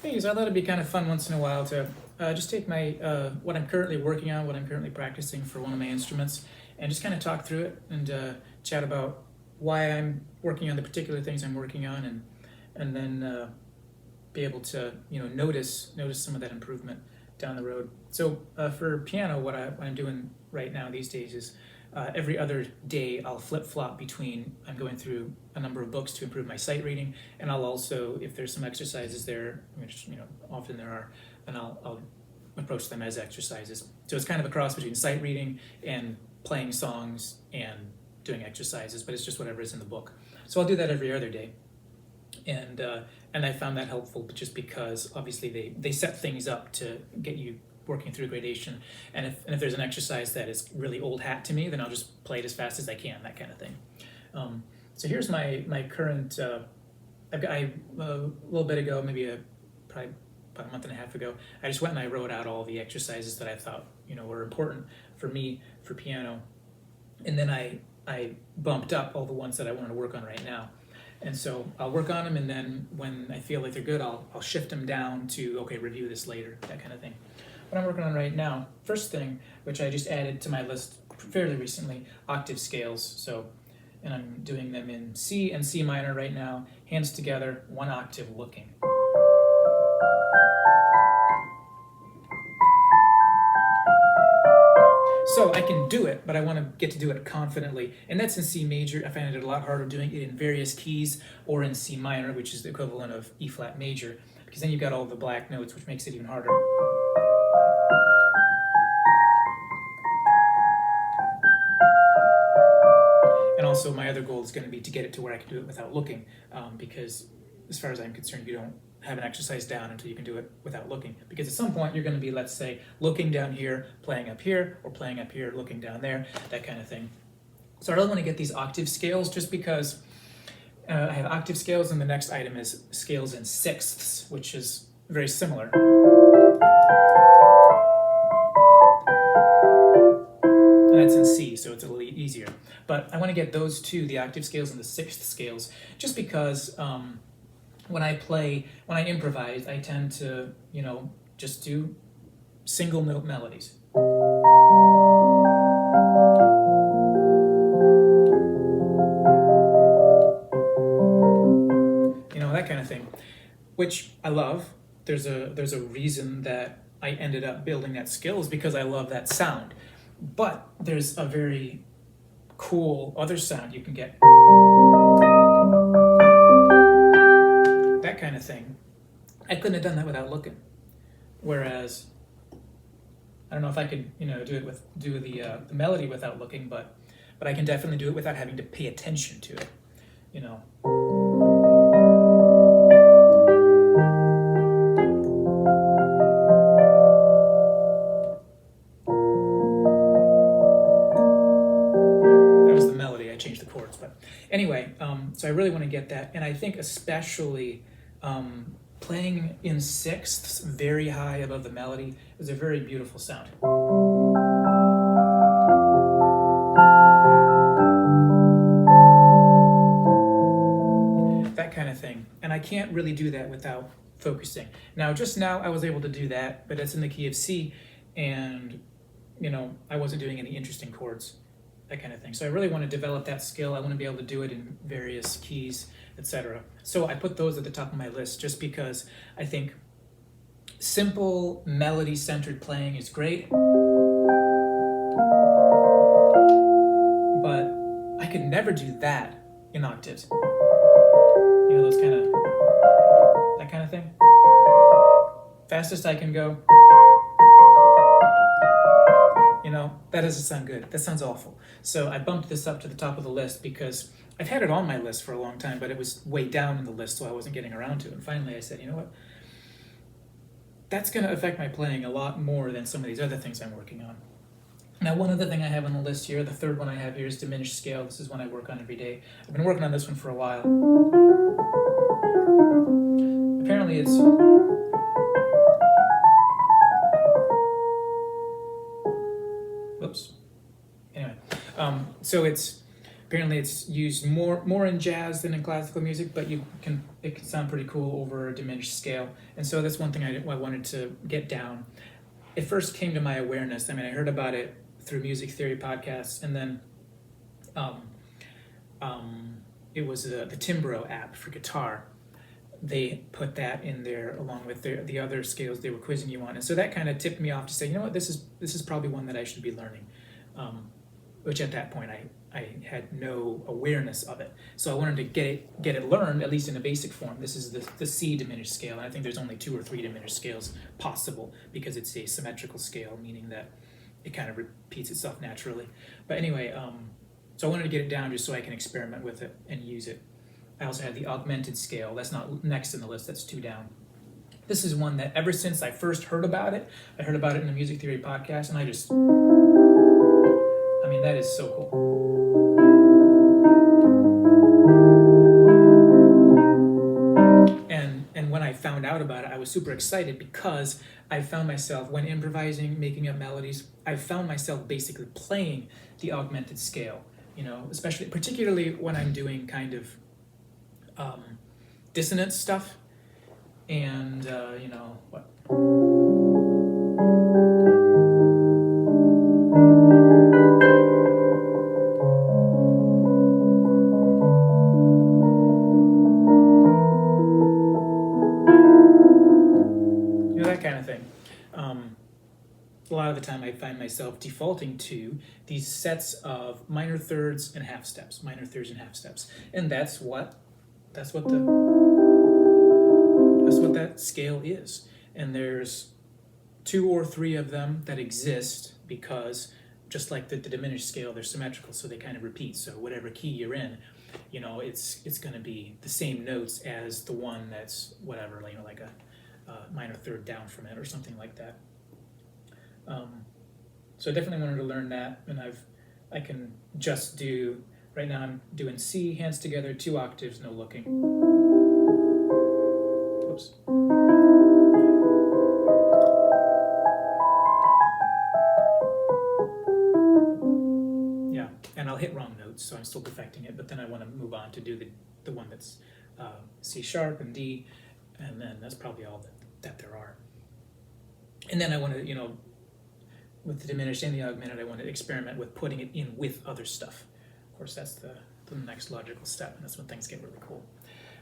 Hey, so I thought it'd be kind of fun once in a while to just take my what I'm currently working on, what I'm currently practicing for one of my instruments, and just kind of talk through it and chat about why I'm working on the particular things I'm working on, and then be able to notice some of that improvement down the road. So for piano, what I'm doing right now these days is every other day I'll flip flop between I'm going through a number of books to improve my sight reading, and I'll also, if there's some exercises there, which often there are, then I'll approach them as exercises. So it's kind of a cross between sight reading and playing songs and doing exercises, but it's just whatever is in the book. So I'll do that every other day, and I found that helpful just because obviously they set things up to get you working through gradation, and if there's an exercise that is really old hat to me, then I'll just play it as fast as I can, that kind of thing. So here's my current. A little bit ago, probably about a month and a half ago, I just went and I wrote out all the exercises that I thought were important for me for piano, and then I bumped up all the ones that I wanted to work on right now. And so I'll work on them, and then when I feel like they're good, I'll shift them down to, okay, review this later, that kind of thing. What I'm working on right now, first thing, which I just added to my list fairly recently, octave scales. So, and I'm doing them in C and C minor right now, hands together, one octave looking. So I can do it, but I want to get to do it confidently. And that's in C major. I find it a lot harder doing it in various keys, or in C minor, which is the equivalent of E flat major, because then you've got all the black notes, which makes it even harder. And also my other goal is going to be to get it to where I can do it without looking, because as far as I'm concerned, you don't have an exercise down until you can do it without looking. Because at some point you're going to be, let's say, looking down here, playing up here, or playing up here, looking down there, that kind of thing. So I really want to get these octave scales just because I have octave scales, and the next item is scales in sixths, which is very similar. And that's in C, so it's a little easier. But I want to get those two, the octave scales and the sixth scales, just because when I improvise, I tend to, just do single note melodies. That kind of thing, which I love. There's a reason that I ended up building that skill, is because I love that sound. But there's a very cool other sound you can get. That kind of thing. I couldn't have done that without looking. Whereas, I don't know if I could, do the melody without looking, but I can definitely do it without having to pay attention to it. Anyway, so I really want to get that, and I think especially playing in sixths very high above the melody is a very beautiful sound. That kind of thing, and I can't really do that without focusing. Now, just now I was able to do that, but it's in the key of C, and I wasn't doing any interesting chords, that kind of thing. So I really want to develop that skill. I want to be able to do it in various keys, etc. So I put those at the top of my list just because I think simple melody-centered playing is great, but I could never do that in octaves. That kind of thing. Fastest I can go. That doesn't sound good. That sounds awful. So I bumped this up to the top of the list because I've had it on my list for a long time, but it was way down in the list, so I wasn't getting around to it. And finally I said, you know what? That's going to affect my playing a lot more than some of these other things I'm working on. Now, one other thing I have on the list here, the third one I have here, is diminished scale. This is one I work on every day. I've been working on this one for a while. Apparently it's... Whoops. Anyway, so it's apparently it's used more in jazz than in classical music, but it can sound pretty cool over a diminished scale. And so that's one thing I wanted to get down. It first came to my awareness. I mean, I heard about it through music theory podcasts, and then it was the Timbro app for guitar. They put that in there along with the other scales they were quizzing you on, and so that kind of tipped me off to say, you know what, this is probably one that I should be learning, which at that point I had no awareness of it. So I wanted to get it learned, at least in a basic form. This is the C diminished scale, and I think there's only 2 or 3 diminished scales possible because it's a symmetrical scale, meaning that it kind of repeats itself naturally. But anyway, so I wanted to get it down just so I can experiment with it and use it. I also had the augmented scale. That's not next in the list, that's 2 down. This is one that ever since I first heard about it, I heard about it in a music theory podcast, and I mean, that is so cool. And when I found out about it, I was super excited because I found myself, when improvising, making up melodies, I found myself basically playing the augmented scale, particularly when I'm doing kind of dissonance stuff, and what? That kind of thing. A lot of the time I find myself defaulting to these sets of minor thirds and half steps, and that's what that scale is. And there's 2 or 3 of them that exist because, just like the diminished scale, they're symmetrical, so they kind of repeat. So whatever key you're in, it's going to be the same notes as the one that's whatever, like a minor third down from it or something like that. So I definitely wanted to learn that, and I can just do, right now I'm doing C, hands together, 2 octaves, no looking. Whoops. Yeah, and I'll hit wrong notes, so I'm still perfecting it, but then I want to move on to do the one that's C sharp and D, and then that's probably all that there are. And then I want to, with the diminished and the augmented, I want to experiment with putting it in with other stuff. Of course, that's the next logical step, and that's when things get really cool.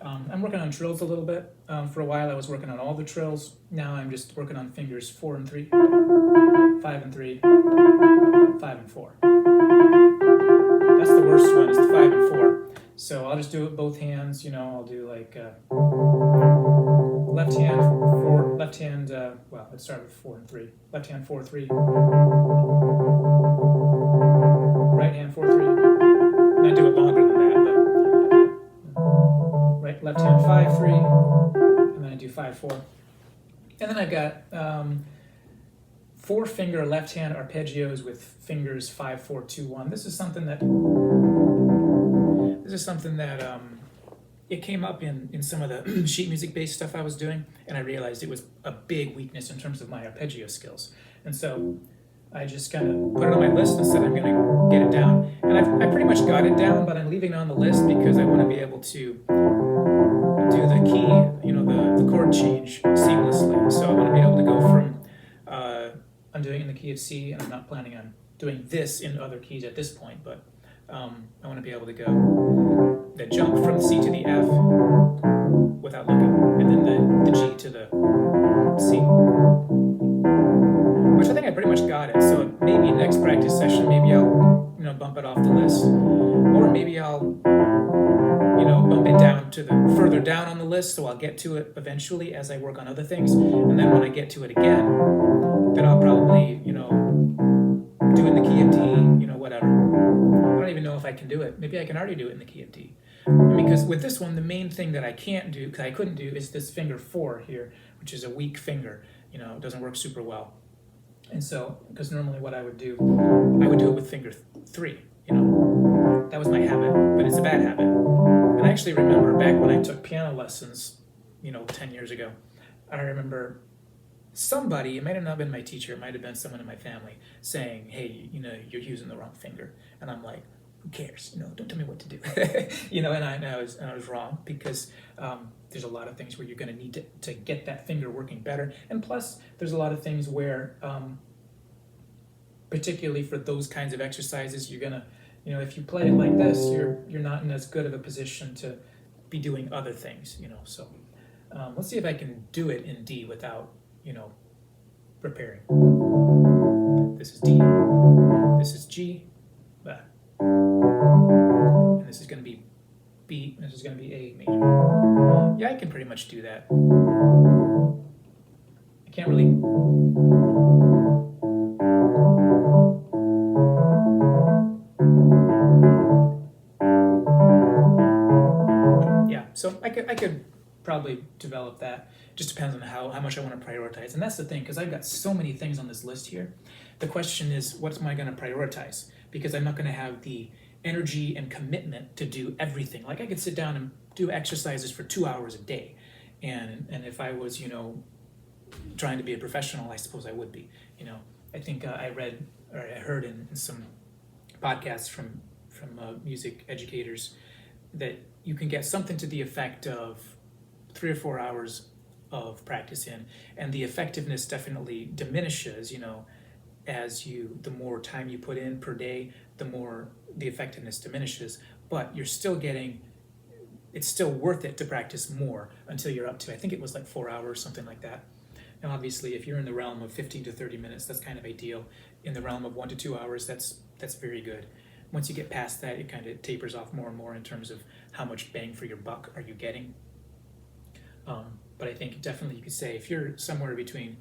I'm working on trills a little bit. For a while, I was working on all the trills. Now I'm just working on fingers 4 and 3, 5 and 3, 5 and 4. That's the worst one, is the 5 and 4. So I'll just do it both hands. I'll do like left hand 4, left hand. Well, let's start with 4 and 3. Left hand 4 3. Right hand 4 3. And I do it longer than that, but left hand 5 3, and then I do 5 4. And then I've got 4 finger left hand arpeggios with fingers 5 4 2 1. This is something that it came up in some of the sheet music based stuff I was doing, and I realized it was a big weakness in terms of my arpeggio skills. And so I just kind of put it on my list and said I'm going to get it down. And I pretty much got it down, but I'm leaving it on the list because I want to be able to do the key, the chord change seamlessly. So I want to be able to go from, I'm doing it in the key of C, and I'm not planning on doing this in other keys at this point, but I want to be able to go the jump from the C to the F without looking, and then the G to the C, which I think I pretty much got it. So maybe next practice session, maybe I'll bump it off the list, or maybe I'll bump it down to the further down on the list, so I'll get to it eventually as I work on other things, and then when I get to it again, then I'll probably do it in the key of D, whatever. I don't even know if I can do it. Maybe I can already do it in the key of D. Because with this one, the main thing that I can't do, because I couldn't do, is this finger 4 here, which is a weak finger. It doesn't work super well. And so, because normally what I would do it with finger 3. That was my habit, but it's a bad habit. And I actually remember back when I took piano lessons, 10 years ago, I remember somebody, it might have not been my teacher, it might have been someone in my family, saying, hey, you're using the wrong finger. And I'm like, who cares? Don't tell me what to do. And I was wrong because there's a lot of things where you're going to need to get that finger working better. And plus, there's a lot of things where, particularly for those kinds of exercises, you're gonna, if you play it like this, you're not in as good of a position to be doing other things. So let's see if I can do it in D without, preparing. This is D. This is G. And this is going to be B. And this is going to be A major. Yeah, I can pretty much do that. I can't really. Yeah, so I could probably develop that. Just depends on how much I want to prioritize. And that's the thing, because I've got so many things on this list here. The question is, what am I going to prioritize? Because I'm not going to have the energy and commitment to do everything. Like I could sit down and do exercises for 2 hours a day. And if I was, trying to be a professional, I suppose I would be. I think I read or I heard in some podcasts from music educators that you can get something to the effect of 3 or 4 hours of practice in, and the effectiveness definitely diminishes, as the more time you put in per day, the more the effectiveness diminishes, but you're still getting, it's still worth it to practice more until you're up to, I think it was like 4 hours, something like that. Now, obviously, if you're in the realm of 15 to 30 minutes, that's kind of ideal. In the realm of 1 to 2 hours, that's very good. Once you get past that, it kind of tapers off more and more in terms of how much bang for your buck are you getting. But I think definitely you could say if you're somewhere between,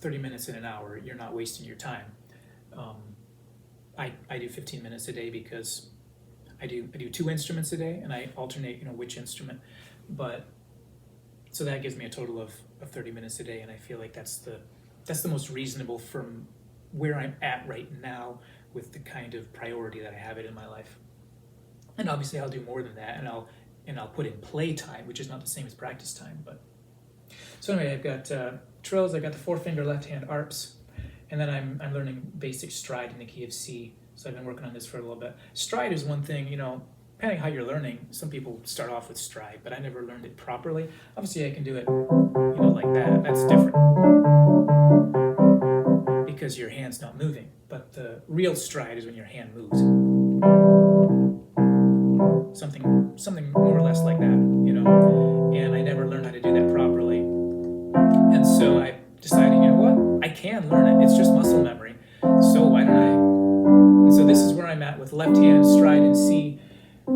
30 minutes and an hour, you're not wasting your time. I do 15 minutes a day because I do 2 instruments a day, and I alternate, which instrument. But so that gives me a total of 30 minutes a day, and I feel like that's the most reasonable from where I'm at right now with the kind of priority that I have it in my life. And obviously I'll do more than that, and I'll put in play time, which is not the same as practice time. But so anyway, I've got trills. I've got the 4-finger left hand arps, and then I'm learning basic stride in the key of C. So I've been working on this for a little bit. Stride is one thing, depending how you're learning. Some people start off with stride, but I never learned it properly. Obviously, I can do it, like that. That's different because your hand's not moving. But the real stride is when your hand moves. Something more or less like that, and I never learned how to do that properly. And so I decided, what? I can learn it. It's just muscle memory. So why don't I? And so this is where I'm at with left hand stride in C. I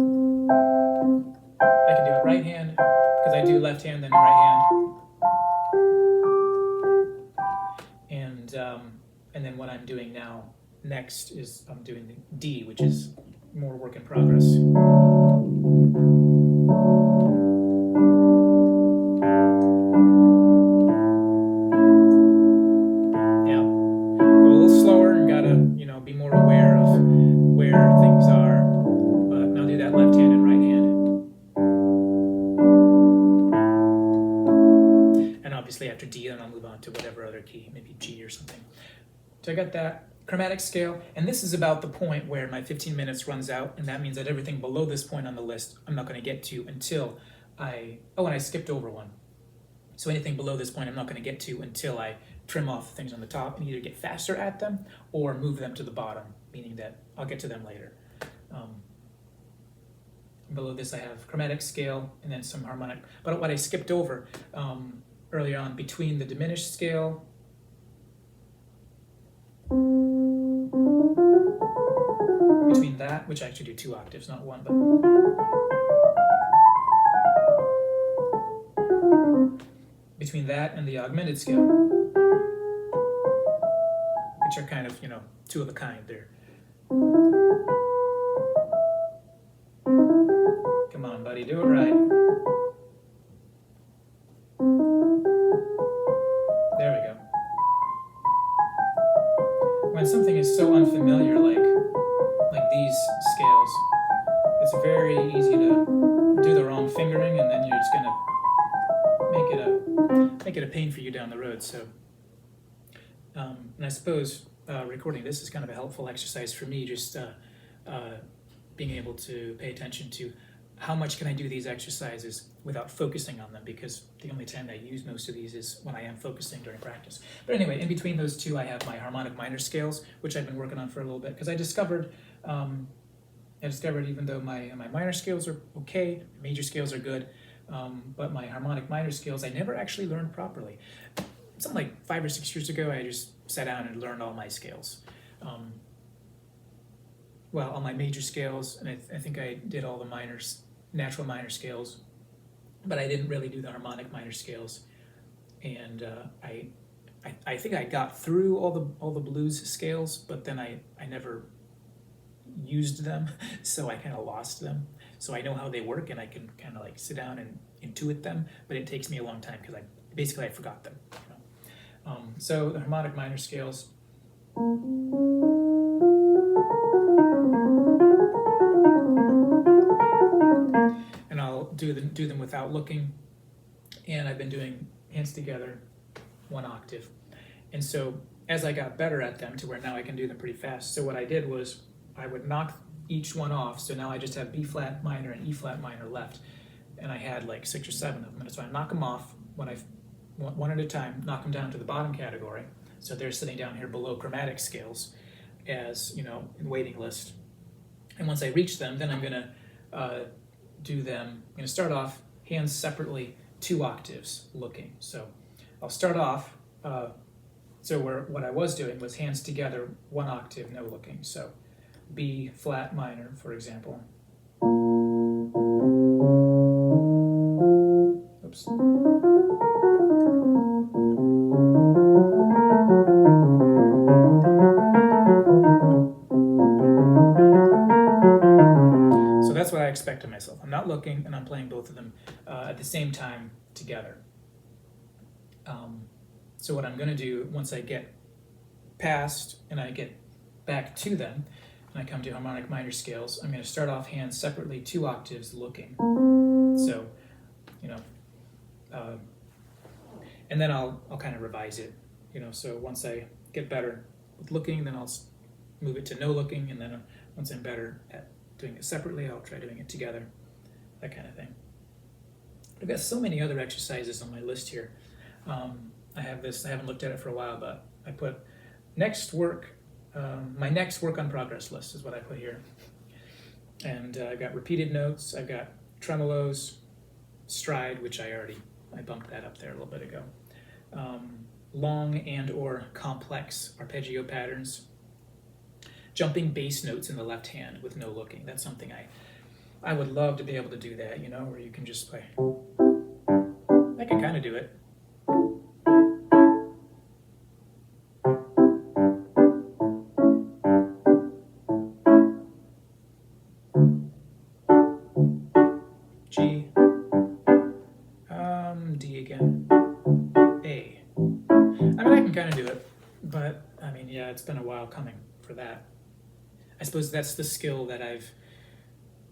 can do it right hand because I do left hand then right hand. And then what I'm doing now next is I'm doing the D, which is more work in progress. Yeah, go a little slower and gotta, be more aware of where things are. But now do that left hand and right hand. And obviously after D, then I'll move on to whatever other key, maybe G or something. So I got that. Chromatic scale, and this is about the point where my 15 minutes runs out, and that means that everything below this point on the list I'm not going to get to until and I skipped over one. So anything below this point I'm not going to get to until I trim off things on the top and either get faster at them or move them to the bottom, meaning that I'll get to them later. Below this I have chromatic scale and then some harmonic, but what I skipped over earlier on, between the diminished scale between that, which I actually do 2 octaves, not 1, but between that and the augmented scale, which are kind of, 2 of a kind there. Come on, buddy, do it right. There we go. When something is so unfamiliar like these scales, it's very easy to do the wrong fingering, and then you're just gonna make it a pain for you down the road. So, and I suppose recording this is kind of a helpful exercise for me, just being able to pay attention to how much can I do these exercises without focusing on them, because the only time I use most of these is when I am focusing during practice. But anyway, in between those two, I have my harmonic minor scales, which I've been working on for a little bit, because I discovered even though my minor scales are okay, major scales are good, but my harmonic minor scales I never actually learned properly. Something like 5 or 6 years ago, I just sat down and learned all my scales. All my major scales, and I think I did all the minors, natural minor scales, but I didn't really do the harmonic minor scales. And I think I got through all the blues scales, but then I never used them, so I kind of lost them. So I know how they work, and I can kind of like sit down and intuit them, but it takes me a long time because I forgot them. So the harmonic minor scales. And I'll do them without looking, and I've been doing hands together 1 octave. And so as I got better at them to where now I can do them pretty fast, so what I did was I would knock each one off, so now I just have B flat minor and E flat minor left, and I had like 6 or 7 of them. And so I knock them off one at a time, knock them down to the bottom category, so they're sitting down here below chromatic scales, as in waiting list. And once I reach them, then I'm going to do them. I'm going to start off hands separately 2 octaves looking. So I'll start off. What I was doing was hands together 1 octave, no looking. So B flat minor, for example. Oops. So that's what I expect of myself. I'm not looking, and I'm playing both of them at the same time together. So what I'm going to do once I get past and I get back to them, and I come to harmonic minor scales, I'm going to start off hands separately 2 octaves looking. So, and then I'll kind of revise it, so once I get better with looking, then I'll move it to no looking, and then once I'm better at doing it separately, I'll try doing it together, that kind of thing. I've got so many other exercises on my list here. I haven't looked at it for a while, but I put next work, my next work on progress list is what I put here. And I've got repeated notes, I've got tremolos, stride, which I bumped that up there a little bit ago. Long and or complex arpeggio patterns, jumping bass notes in the left hand with no looking. That's something I would love to be able to do that, where you can just play. I can kind of do it. G, D again, A. I can kind of do it, but yeah, it's been a while coming for that. I suppose that's the skill that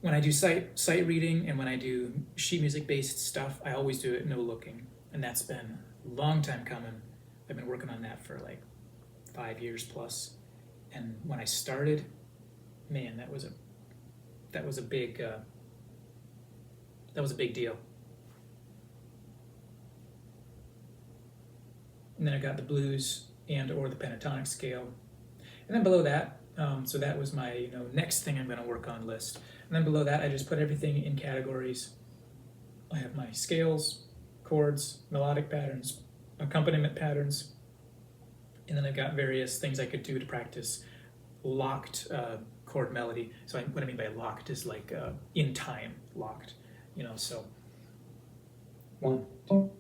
when I do sight reading and when I do sheet music based stuff, I always do it no looking, and that's been a long time coming. I've been working on that for like 5 years plus, and when I started, man, that was a big deal. And then I got the blues and or the pentatonic scale, and then below that, so that was my next thing I'm going to work on list. And then below that, I just put everything in categories. I have my scales, chords, melodic patterns, accompaniment patterns, and then I've got various things I could do to practice locked chord melody. So what I mean by locked is like in time locked, so 1, 2.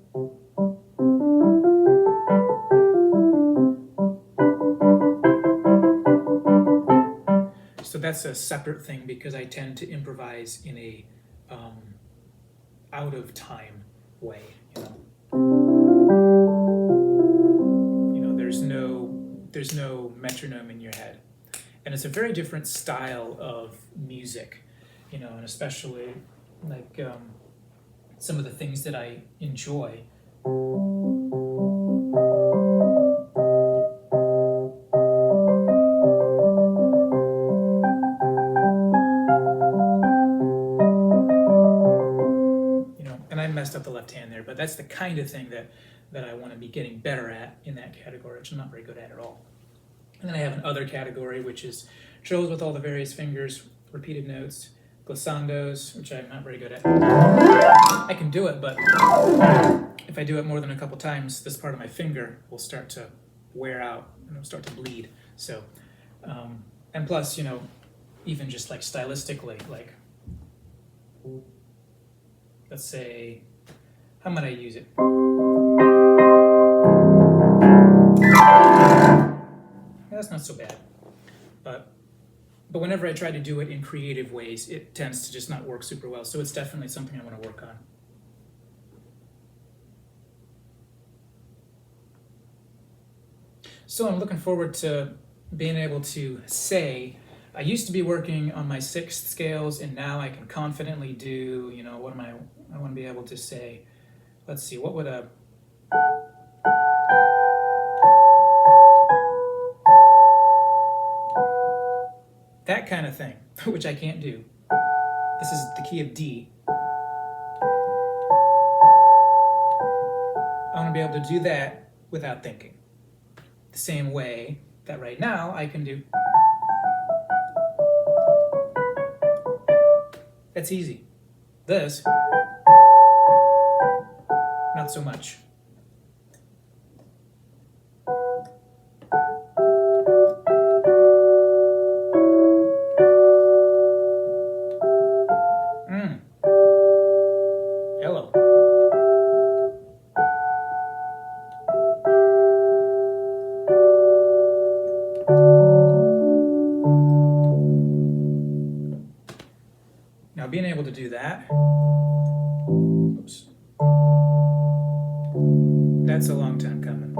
So that's a separate thing because I tend to improvise in a out of time way. There's no metronome in your head, and it's a very different style of music, and especially like some of the things that I enjoy. that's the kind of thing that I want to be getting better at in that category, which I'm not very good at all. And then I have an other category, which is trills with all the various fingers, repeated notes, glissandos, which I'm not very good at. I can do it, but if I do it more than a couple times, this part of my finger will start to wear out and it'll start to bleed. So, and plus, you know, even just like stylistically, like, let's say, how might I use it? That's not so bad, but whenever I try to do it in creative ways, it tends to just not work super well. So it's definitely something I want to work on. So I'm looking forward to being able to say, I used to be working on my sixth scales, and now I can confidently do, you know, what am I want to be able to say, let's see, what would a, that kind of thing, which I can't do. This is the key of D. I want to be able to do that without thinking. The same way that right now I can do. That's easy. This, not so much. Hello. Now being able to do that, oops, that's a long time coming.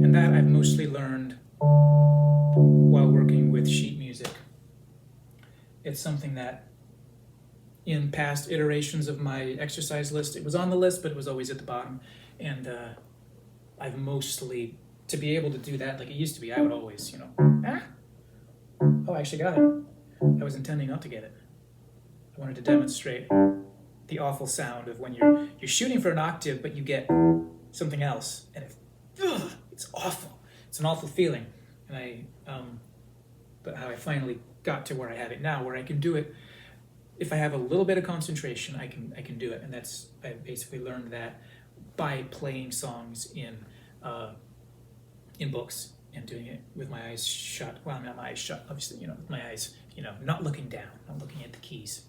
And that I've mostly learned while working with sheet music. It's something that in past iterations of my exercise list, it was on the list, but it was always at the bottom. And I've mostly, to be able to do that, like it used to be, I would always, you know, oh, I actually got it. I was intending not to get it. I wanted to demonstrate the awful sound of when you're shooting for an octave, but you get something else, and it's awful. It's an awful feeling. And but how I finally got to where I have it now, where I can do it. If I have a little bit of concentration, I can do it, and I basically learned that by playing songs in books and doing it with my eyes shut. Well, not my eyes shut, obviously, you know, with my eyes, you know, not looking down, not looking at the keys.